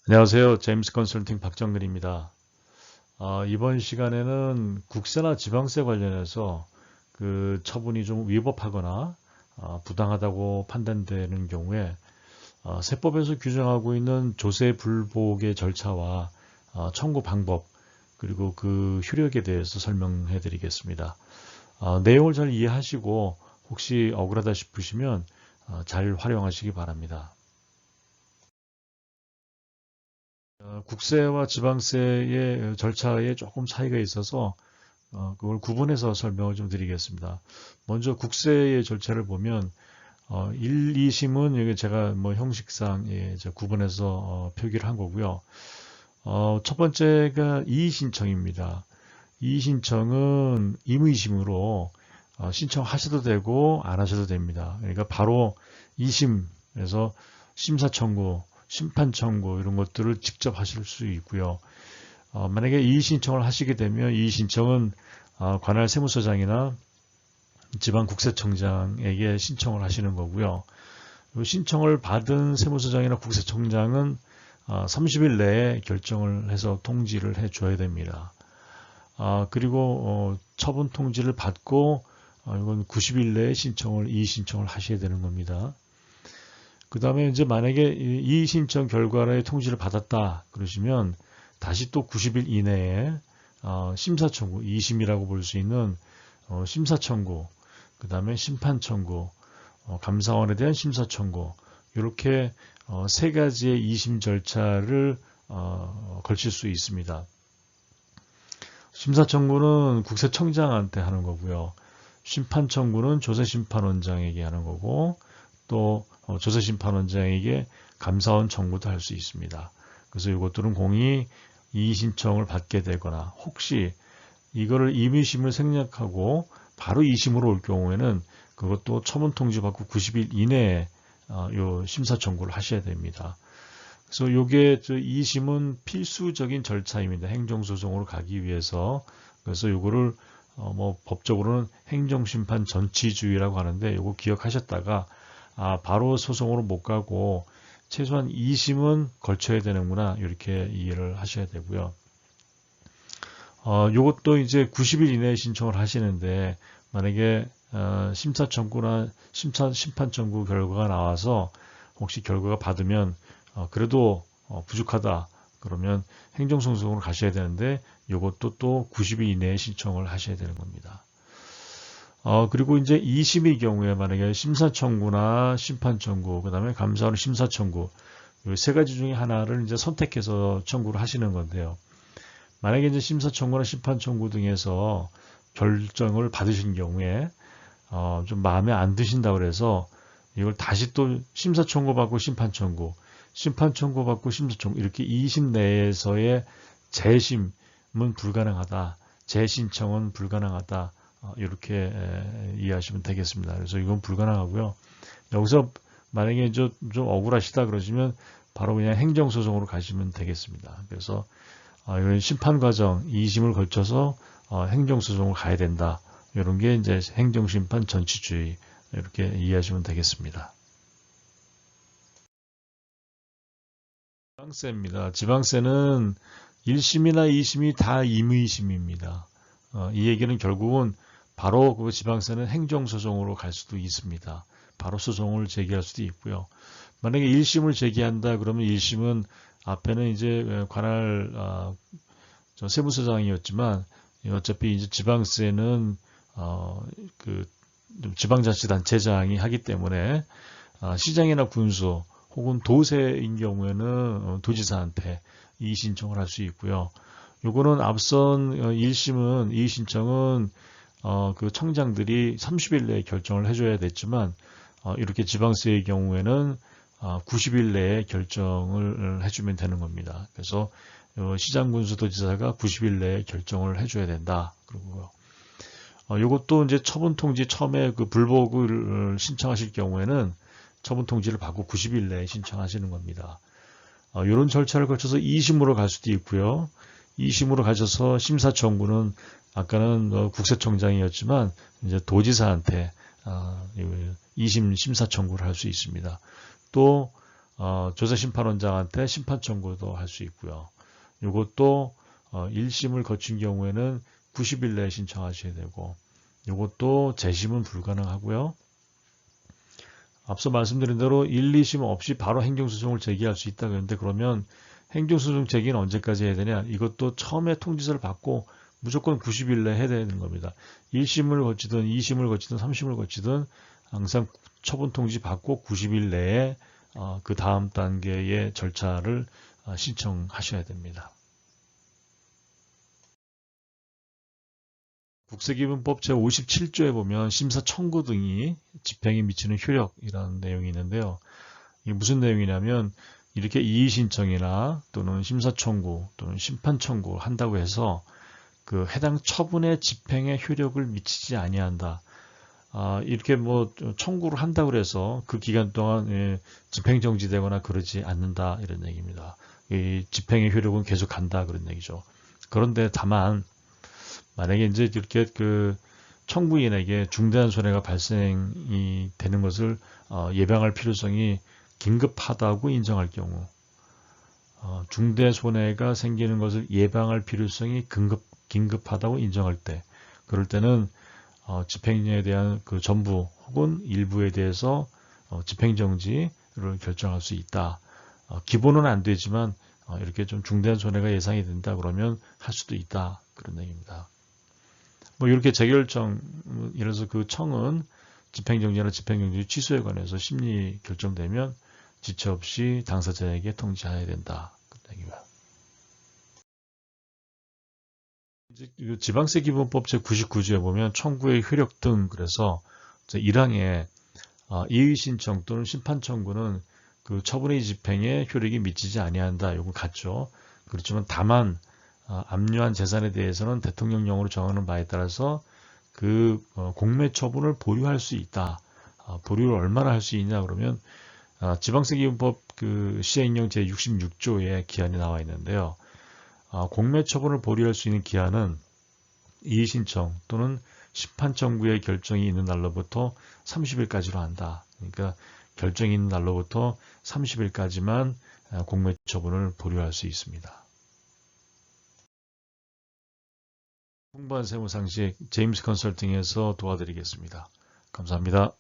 안녕하세요. 제임스 컨설팅 박정근입니다. 이번 시간에는 국세나 지방세 관련해서 그 처분이 좀 위법하거나 부당하다고 판단되는 경우에 세법에서 규정하고 있는 조세 불복의 절차와 청구 방법 그리고 그 효력에 대해서 설명해 드리겠습니다. 내용을 잘 이해하시고 혹시 억울하다 싶으시면 잘 활용하시기 바랍니다. 국세와 지방세의 절차에 조금 차이가 있어서 그걸 구분해서 설명을 좀 드리겠습니다. 먼저 국세의 절차를 보면 1, 2심은 여기 제가 뭐 형식상 이제 구분해서 표기를 한 거고요. 첫 번째가 이의신청입니다. 이의신청은 임의심으로 신청하셔도 되고 안 하셔도 됩니다. 그러니까 바로 2심에서 심사 청구, 심판 청구 이런 것들을 직접 하실 수 있고요. 만약에 이의 신청을 하시게 되면 이의 신청은 관할 세무서장이나 지방국세청장에게 신청을 하시는 거고요. 신청을 받은 세무서장이나 국세청장은 30일 내에 결정을 해서 통지를 해줘야 됩니다. 그리고 처분 통지를 받고 이건 90일 내에 이의 신청을 하셔야 되는 겁니다. 그 다음에 이제 만약에 이의 신청 결과의 통지를 받았다 그러시면 다시 또 90일 이내에 심사 청구, 2심이라고 볼 수 있는 심사 청구, 그 다음에 심판 청구, 감사원에 대한 심사 청구 이렇게 세 가지의 2심 절차를 걸칠 수 있습니다. 심사 청구는 국세청장한테 하는 거고요. 심판 청구는 조세심판원장에게 하는 거고 또 조세심판원장에게 감사원 청구도 할 수 있습니다. 그래서 이것들은 공히 이의 신청을 받게 되거나 혹시 이거를 임의심을 생략하고 바로 2심으로 올 경우에는 그것도 처분 통지 받고 90일 이내에 요 심사 청구를 하셔야 됩니다. 그래서 요게 2심은 필수적인 절차입니다. 행정소송으로 가기 위해서. 그래서 요거를 뭐 법적으로는 행정심판 전치주의라고 하는데 요거 기억하셨다가 바로 소송으로 못 가고 최소한 2심은 걸쳐야 되는구나 이렇게 이해를 하셔야 되고요. 요것도 이제 90일 이내에 신청을 하시는데 만약에 심사 청구나 심판 청구 결과가 나와서 혹시 결과가 받으면 그래도 부족하다 그러면 행정소송으로 가셔야 되는데 요것도 또 90일 이내에 신청을 하셔야 되는 겁니다. 그리고 이제 2심의 경우에 만약에 심사 청구나 심판 청구, 그 다음에 감사원 심사 청구, 이 세 가지 중에 하나를 이제 선택해서 청구를 하시는 건데요. 만약에 이제 심사 청구나 심판 청구 등에서 결정을 받으신 경우에 좀 마음에 안 드신다고 그래서 이걸 다시 또 심사 청구 받고 심판 청구 받고 심사 청구 이렇게 2심 내에서의 재심은 불가능하다, 재신청은 불가능하다. 이렇게 이해하시면 되겠습니다. 그래서 이건 불가능하고요. 여기서 만약에 좀 억울하시다 그러시면 바로 그냥 행정소송으로 가시면 되겠습니다. 그래서 이런 심판 과정 2심을 걸쳐서 행정소송을 가야 된다. 이런 게 이제 행정심판 전치주의 이렇게 이해하시면 되겠습니다. 지방세입니다. 지방세는 1심이나 2심이 다 임의심입니다. 이 얘기는 결국은 바로 그 지방세는 행정소송으로 갈 수도 있습니다. 바로 소송을 제기할 수도 있고요. 만약에 1심을 제기한다 그러면 1심은 앞에는 이제 관할 세무서장이었지만 어차피 이제 지방세는 그 지방자치단체장이 하기 때문에 시장이나 군수 혹은 도세인 경우에는 도지사한테 이의 신청을 할 수 있고요. 요거는 앞선 1심은 이의 신청은 그 청장들이 30일 내에 결정을 해줘야 됐지만 이렇게 지방세의 경우에는 90일 내에 결정을 해주면 되는 겁니다. 그래서 시장군수도지사가 90일 내에 결정을 해줘야 된다. 그리고요. 이것도 이제 처분 통지 처음에 그 불복을 신청하실 경우에는 처분 통지를 받고 90일 내에 신청하시는 겁니다. 이런 절차를 거쳐서 2심으로 갈 수도 있고요. 2심으로 가셔서 심사 청구는 아까는 국세청장이었지만 이제 도지사한테 2심 심사 청구를 할 수 있습니다. 또 조사심판원장한테 심판 청구도 할 수 있고요. 이것도 1심을 거친 경우에는 90일 내에 신청하셔야 되고, 이것도 재심은 불가능하고요. 앞서 말씀드린 대로 1, 2심 없이 바로 행정소송을 제기할 수 있다 그랬는데, 그러면 행정소송 제기는 언제까지 해야 되냐? 이것도 처음에 통지서를 받고 무조건 90일 내에 해야 되는 겁니다. 1심을 거치든 2심을 거치든 3심을 거치든 항상 처분 통지 받고 90일 내에 그 다음 단계의 절차를 신청하셔야 됩니다. 국세기본법 제57조에 보면 심사 청구 등이 집행에 미치는 효력이라는 내용이 있는데요. 이게 무슨 내용이냐면 이렇게 이의 신청이나 또는 심사 청구 또는 심판 청구 한다고 해서 그 해당 처분의 집행에 효력을 미치지 아니한다. 이렇게 뭐 청구를 한다고 해서 그 기간 동안 집행 정지되거나 그러지 않는다 이런 얘기입니다. 이 집행의 효력은 계속 간다 그런 얘기죠. 그런데 다만 만약에 이제 이렇게 그 청구인에게 중대한 손해가 발생이 되는 것을 예방할 필요성이 긴급하다고 인정할 경우, 중대 손해가 생기는 것을 예방할 필요성이 긴급하다고 인정할 때, 그럴 때는 집행에 대한 그 전부 혹은 일부에 대해서 집행정지를 결정할 수 있다. 기본은 안 되지만 이렇게 좀 중대한 손해가 예상이 된다 그러면 할 수도 있다 그런 얘기입니다. 뭐 이렇게 재결정, 예를 들어서 그 청은 집행정지나 집행정지 취소에 관해서 심리 결정되면 지체 없이 당사자에게 통지해야 된다 그런 얘기입니다. 이제 지방세 기본법 제99조에 보면 청구의 효력 등 그래서 1항에 이의 신청 또는 심판 청구는 그 처분의 집행에 효력이 미치지 아니한다. 이거 같죠. 그렇지만 다만 압류한 재산에 대해서는 대통령령으로 정하는 바에 따라서 그 공매 처분을 보류할 수 있다. 보류를 얼마나 할 수 있냐 그러면 지방세 기본법 그 시행령 제66조에 기한이 나와 있는데요. 공매 처분을 보류할 수 있는 기한은 이의 신청 또는 심판 청구의 결정이 있는 날로부터 30일까지로 한다. 그러니까 결정이 있는 날로부터 30일까지만 공매 처분을 보류할 수 있습니다. 풍부한 세무 상식 제임스 컨설팅에서 도와드리겠습니다. 감사합니다.